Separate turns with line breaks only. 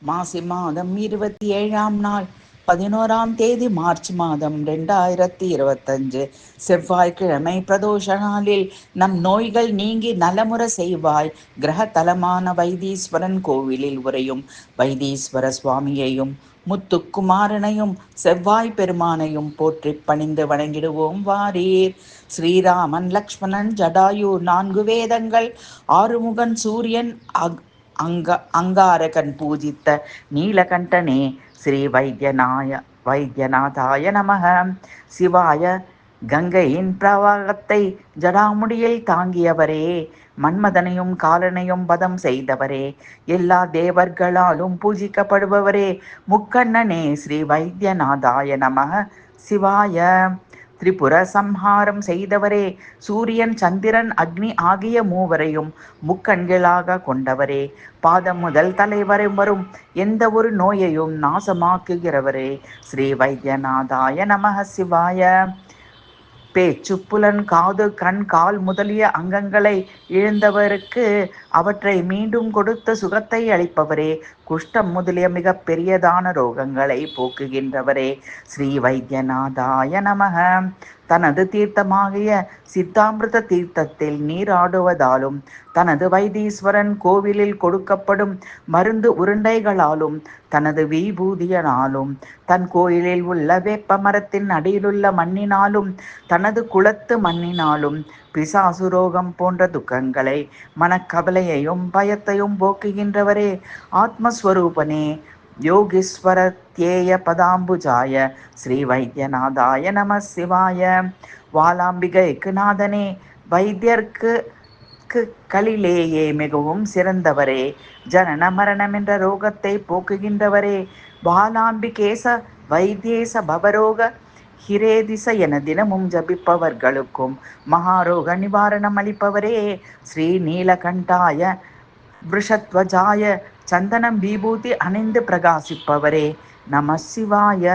மாசி மாதம் 27ஆம் நாள் 11ஆம் தேதி மார்ச் மாதம் 2025 செவ்வாய்க்கிழமை பிரதோஷ நாளில் நம் நோய்கள் நீங்கி நலமுற செய்வாய் கிரக தலமான வைத்தீஸ்வரன் கோவிலில் உறையும் வைத்தீஸ்வர சுவாமியையும் முத்துக்குமாரனையும் செவ்வாய் பெருமானையும் போற்றி பணிந்து வணங்கிடுவோம் வாரீர். ஸ்ரீராமன் லக்ஷ்மணன் ஜடாயு 4 வேதங்கள் ஆறுமுகன் சூரியன் அங்காரகன் பூஜித்த நீலகண்டனே ஸ்ரீ வைத்தியநாதாய நமக. சிவாய கங்கையின் பிரவாகத்தை ஜடாமுடியில் தாங்கியவரே, மன்மதனையும் காலனையும் வதம் செய்தவரே, எல்லா தேவர்களாலும் பூஜிக்கப்படுபவரே, முக்கண்ணனே ஸ்ரீ வைத்தியநாதாய நமக. சிவாய திரிபுர சம்ஹாரம் செய்தவரே, சூரியன் சந்திரன் அக்னி ஆகிய மூவரையும் முக்கண்களாக கொண்டவரே, பாதம் முதல் தலைவரை வரும் எந்த ஒரு நோயையும் நாசமாக்குகிறவரே, ஸ்ரீ வைத்தியநாதாய நமக. சிவாய பேச்சு புலன் காது கண் கால் முதலிய அங்கங்களை இழந்தவருக்கு அவற்றை மீண்டும் கொடுத்த சுகத்தை அளிப்பவரே, குஷ்டம் முதலிய மிக பெரியதான ரோகங்களை போக்குகின்றவரே, ஸ்ரீ வைத்தியநாதாய நமக. தனது தீர்த்தமாகிய சித்தாமிர்த தீர்த்தத்தில் நீராடுவதாலும் தனது வைத்தீஸ்வரன் கோவிலில் கொடுக்கப்படும் மருந்து உருண்டைகளாலும் தனது விபூதியனாலும் தன் கோயிலில் உள்ள வேப்ப மரத்தின் அடியிலுள்ள மண்ணினாலும் தனது குலத்து மண்ணினாலும் பிசாசுரோகம் போன்ற துக்கங்களை மனக்கவலையையும் பயத்தையும் போக்குகின்றவரே, ஆத்மஸ்வரூபனே, யோகீஸ்வரத்யேய பதாம்புஜாய ஸ்ரீ வைத்தியநாதாய நம. சிவாய வாலாம்பிகைக்கு நாதனே, வைத்தியர்க்கு களிலேயே மிகவும் சிறந்தவரே, ஜனன மரணம் என்ற ரோகத்தை போக்குகின்றவரே, பாலாம்பிகேச வைத்தியேச பவரோக ஹிரேதிச என தினமும் ஜபிப்பவர்களுக்கும் மகாரோக நிவாரணம் அளிப்பவரே, ஸ்ரீ நீலகண்டாய விஷத்வஜாய சந்தனம் விபூதி அணிந்து பிரகாசிப்பவரே, நம சிவாய.